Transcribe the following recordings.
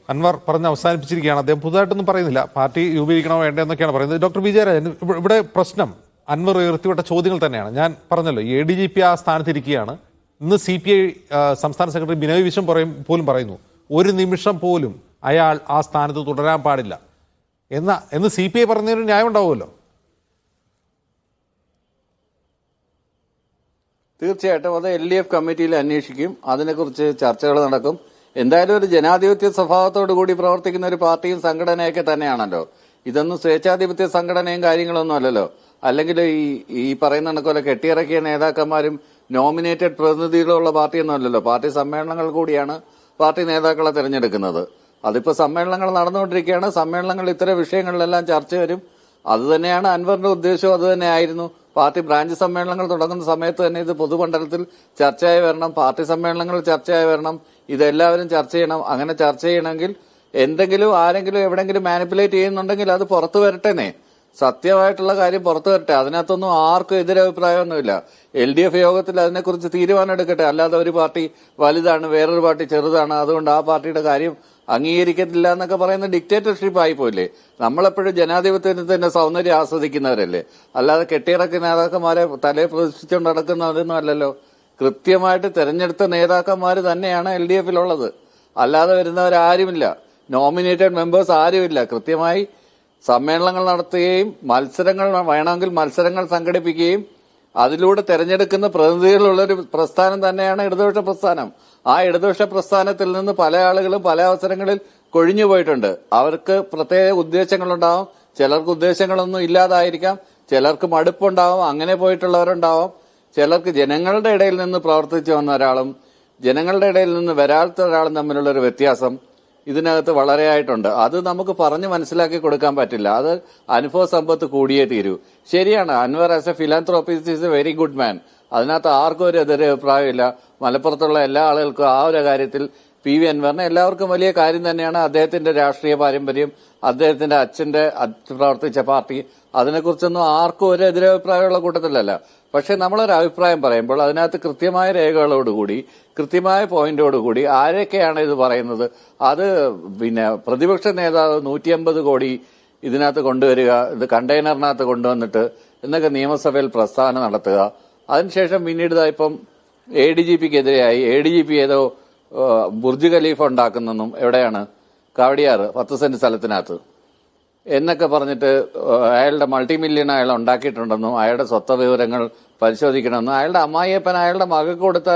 അൻവർ പറഞ്ഞ് അവസാനിപ്പിച്ചിരിക്കുകയാണ്. അദ്ദേഹം പുതുതായിട്ടൊന്നും പറയുന്നില്ല. പാർട്ടി രൂപീകരിക്കണോ വേണ്ടെന്നൊക്കെയാണ് പറയുന്നത്. ഡോക്ടർ വിജയരാജൻ, ഇവിടെ പ്രശ്നം അൻവർ ഉയർത്തിവിട്ട ചോദ്യങ്ങൾ തന്നെയാണ്. ഞാൻ പറഞ്ഞല്ലോ, ADGP ആ സ്ഥാനത്തിരിക്കുകയാണ്. ഇന്ന് CPI സംസ്ഥാന സെക്രട്ടറി ബിനോയ് വിശ്വം പോലും പറയുന്നു, ഒരു നിമിഷം പോലും അയാൾ ആ സ്ഥാനത്ത് തുടരാൻ പാടില്ല എന്ന് CPI പറഞ്ഞതിന് ന്യായം ഉണ്ടാവുമല്ലോ. തീർച്ചയായിട്ടും അത് LDF കമ്മിറ്റിയിൽ അന്വേഷിക്കും. അതിനെക്കുറിച്ച് ചർച്ചകൾ നടക്കും. എന്തായാലും ഒരു ജനാധിപത്യ സ്വഭാവത്തോടു കൂടി പ്രവർത്തിക്കുന്ന ഒരു പാർട്ടിയും സംഘടനയൊക്കെ തന്നെയാണല്ലോ. ഇതൊന്നും സ്വേച്ഛാധിപത്യ സംഘടനയും കാര്യങ്ങളൊന്നും അല്ലല്ലോ. അല്ലെങ്കിൽ ഈ പറയുന്ന കണക്കോലെ കെട്ടിയിറക്കിയ നേതാക്കന്മാരും നോമിനേറ്റഡ് പ്രതിനിധികളുള്ള പാർട്ടിയൊന്നും അല്ലല്ലോ. പാർട്ടി സമ്മേളനങ്ങൾ കൂടിയാണ് പാർട്ടി നേതാക്കളെ തിരഞ്ഞെടുക്കുന്നത്. അതിപ്പോ സമ്മേളനങ്ങൾ നടന്നുകൊണ്ടിരിക്കുകയാണ്. സമ്മേളനങ്ങളിൽ ഇത്തരം വിഷയങ്ങളിലെല്ലാം ചർച്ച വരും. അതുതന്നെയാണ് അൻവറിന്റെ ഉദ്ദേശവും. അത് തന്നെയായിരുന്നു. പാർട്ടി ബ്രാഞ്ച് സമ്മേളനങ്ങൾ തുടങ്ങുന്ന സമയത്ത് തന്നെ ഇത് പൊതുമണ്ഡലത്തിൽ ചർച്ചയായി വരണം, പാർട്ടി സമ്മേളനങ്ങളിൽ ചർച്ചയായി വരണം. ഇതെല്ലാവരും ചർച്ച ചെയ്യണം. അങ്ങനെ ചർച്ച ചെയ്യണമെങ്കിൽ എന്തെങ്കിലും ആരെങ്കിലും എവിടെങ്കിലും മാനിപ്പുലേറ്റ് ചെയ്യുന്നുണ്ടെങ്കിൽ അത് പുറത്തു വരട്ടെന്നേ. സത്യമായിട്ടുള്ള കാര്യം പുറത്തു വരട്ടെ. അതിനകത്തൊന്നും ആർക്കും എതിരഭിപ്രായമൊന്നുമില്ല. LDF യോഗത്തിൽ അതിനെക്കുറിച്ച് തീരുമാനം എടുക്കട്ടെ. അല്ലാതെ ഒരു പാർട്ടി വലുതാണ്, വേറൊരു പാർട്ടി ചെറുതാണ്, അതുകൊണ്ട് ആ പാർട്ടിയുടെ കാര്യം അംഗീകരിക്കത്തില്ല എന്നൊക്കെ പറയുന്ന ഡിക്റ്റേറ്റർഷിപ്പ് ആയിപ്പോയില്ലേ. നമ്മളെപ്പോഴും ജനാധിപത്യത്തിന്റെ സൗന്ദര്യം ആസ്വദിക്കുന്നവരല്ലേ, അല്ലാതെ കെട്ടിയിറക്കിയ നേതാക്കന്മാരെ തലയെ പ്രതിഷ്ഠിച്ചുകൊണ്ട് നടക്കുന്നവരൊന്നും അല്ലല്ലോ. കൃത്യമായിട്ട് തെരഞ്ഞെടുത്ത നേതാക്കന്മാർ തന്നെയാണ് LDFിലുള്ളത്. അല്ലാതെ വരുന്നവരാരുമില്ല. നോമിനേറ്റഡ് മെമ്പേഴ്സ് ആരുമില്ല. കൃത്യമായി സമ്മേളനങ്ങൾ നടത്തുകയും മത്സരങ്ങൾ വേണമെങ്കിൽ മത്സരങ്ങൾ സംഘടിപ്പിക്കുകയും അതിലൂടെ തെരഞ്ഞെടുക്കുന്ന പ്രതിനിധികളുള്ള ഒരു പ്രസ്ഥാനം തന്നെയാണ് ഇടതുപക്ഷ പ്രസ്ഥാനം. ആ ഇടതുപക്ഷ പ്രസ്ഥാനത്തിൽ നിന്ന് പല ആളുകളും പല അവസരങ്ങളിൽ കൊഴിഞ്ഞു പോയിട്ടുണ്ട്. അവർക്ക് പ്രത്യേക ഉദ്ദേശങ്ങളുണ്ടാവും. ചിലർക്ക് ഉദ്ദേശങ്ങളൊന്നും ഇല്ലാതായിരിക്കാം. ചിലർക്ക് മടുപ്പുണ്ടാവും. അങ്ങനെ പോയിട്ടുള്ളവരുണ്ടാവും. ചിലർക്ക് ജനങ്ങളുടെ ഇടയിൽ നിന്ന് പ്രവർത്തിച്ചു വന്ന ഒരാളും ജനങ്ങളുടെ ഇടയിൽ നിന്ന് വരാത്ത ഒരാളും തമ്മിലുള്ള ഒരു വ്യത്യാസം ഇതിനകത്ത് വളരെയായിട്ടുണ്ട്. അത് നമുക്ക് പറഞ്ഞ് മനസ്സിലാക്കി കൊടുക്കാൻ പറ്റില്ല. അത് അനുഭവ സമ്പത്ത് കൂടിയേ തീരൂ. ശരിയാണ്, Anwar as a philanthropist is a very good man. അതിനകത്ത് ആർക്കും ഒരു എതിരഭിപ്രായമില്ല. മലപ്പുറത്തുള്ള എല്ലാ ആളുകൾക്കും ആ ഒരു കാര്യത്തിൽ PV അൻവറിന് എല്ലാവർക്കും വലിയ കാര്യം തന്നെയാണ്. അദ്ദേഹത്തിന്റെ രാഷ്ട്രീയ പാരമ്പര്യം, അദ്ദേഹത്തിന്റെ അച്ഛന്റെ പ്രവർത്തിച്ച പാർട്ടി, അതിനെക്കുറിച്ചൊന്നും ആർക്കും ഒരു എതിരഭിപ്രായമുള്ള കൂട്ടത്തിലല്ല. പക്ഷെ നമ്മളൊരു അഭിപ്രായം പറയുമ്പോൾ അതിനകത്ത് കൃത്യമായ രേഖകളോടുകൂടി കൃത്യമായ പോയിന്റോടുകൂടി ആരൊക്കെയാണ് ഇത് പറയുന്നത്, അത് പ്രതിപക്ഷ നേതാവ് 150 കോടി ഇതിനകത്ത് കൊണ്ടുവരിക, ഇത് കണ്ടെയ്നറിനകത്ത് കൊണ്ടുവന്നിട്ട് എന്നൊക്കെ നിയമസഭയിൽ പ്രസ്താവന നടത്തുക. അതിനുശേഷം പിന്നീട് ഇപ്പം ADGPക്കെതിരെയായി ADGP ഏതോ ബുർജ് ഖലീഫ ഉണ്ടാക്കുന്നെന്നും എവിടെയാണ് കാവടിയാറ് 10 സെന്റ് സ്ഥലത്തിനകത്ത് എന്നൊക്കെ പറഞ്ഞിട്ട് അയാളുടെ മൾട്ടിമില്യൺ അയാൾ ഉണ്ടാക്കിയിട്ടുണ്ടെന്നും അയാളുടെ സ്വത്ത് വിവരങ്ങൾ പരിശോധിക്കണമെന്നും അയാളുടെ അമ്മായിയപ്പൻ അയാളുടെ മകൾക്ക് കൊടുത്ത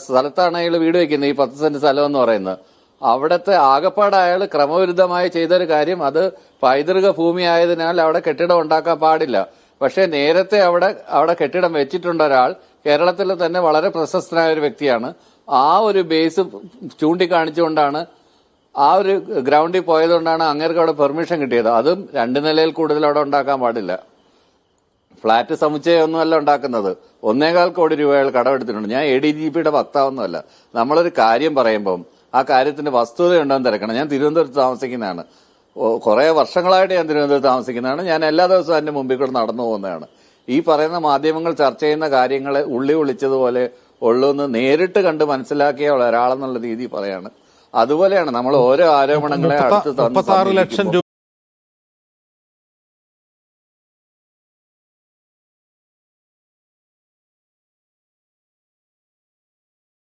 സ്ഥലത്താണ് അയാൾ വീട് വെക്കുന്നത്. ഈ 10 സെന്റ് സ്ഥലം എന്ന് പറയുന്നത് അവിടുത്തെ ആകപ്പാട് അയാൾ ക്രമവിരുദ്ധമായി ചെയ്തൊരു കാര്യം. അത് പൈതൃക ഭൂമി ആയതിനാൽ അവിടെ കെട്ടിടം ഉണ്ടാക്കാൻ പാടില്ല. പക്ഷെ നേരത്തെ അവിടെ കെട്ടിടം വെച്ചിട്ടുണ്ട് ഒരാൾ, കേരളത്തിൽ തന്നെ വളരെ പ്രശസ്തനായ ഒരു വ്യക്തിയാണ്. ആ ഒരു ബേസ് ചൂണ്ടിക്കാണിച്ചുകൊണ്ടാണ് ആ ഒരു ഗ്രൗണ്ടിൽ പോയതുകൊണ്ടാണ് അങ്ങേർക്ക് അവിടെ പെർമിഷൻ കിട്ടിയത്. അതും 2 നിലയിൽ കൂടുതൽ അവിടെ ഉണ്ടാക്കാൻ പാടില്ല. ഫ്ളാറ്റ് സമുച്ചയമൊന്നുമല്ല ഉണ്ടാക്കുന്നത്. 1.25 കോടി രൂപ അയാൾ കടമെടുത്തിട്ടുണ്ട്. ഞാൻ ADGPയുടെ വക്താവൊന്നുമല്ല. നമ്മളൊരു കാര്യം പറയുമ്പം ആ കാര്യത്തിന്റെ വസ്തുതയുണ്ടോന്ന് തിരക്കണം. ഞാൻ തിരുവനന്തപുരത്ത് താമസിക്കുന്നതാണ്. കുറെ വർഷങ്ങളായിട്ട് ഞാൻ തിരുവനന്തപുരത്ത് താമസിക്കുന്നതാണ്. ഞാൻ എല്ലാ ദിവസവും അതിന്റെ മുമ്പിൽ കൂടെ നടന്നു പോകുന്നതാണ്. ഈ പറയുന്ന മാധ്യമങ്ങൾ ചർച്ച ചെയ്യുന്ന കാര്യങ്ങളെ ഉള്ളി വിളിച്ചതുപോലെ ഉള്ളൂന്ന് നേരിട്ട് കണ്ട് മനസ്സിലാക്കിയ ഒരാളെന്നുള്ള രീതി പറയാണ്. അതുപോലെയാണ് നമ്മൾ ഓരോ ആരോപണങ്ങളെ അടുത്ത് 36 ലക്ഷം രൂപ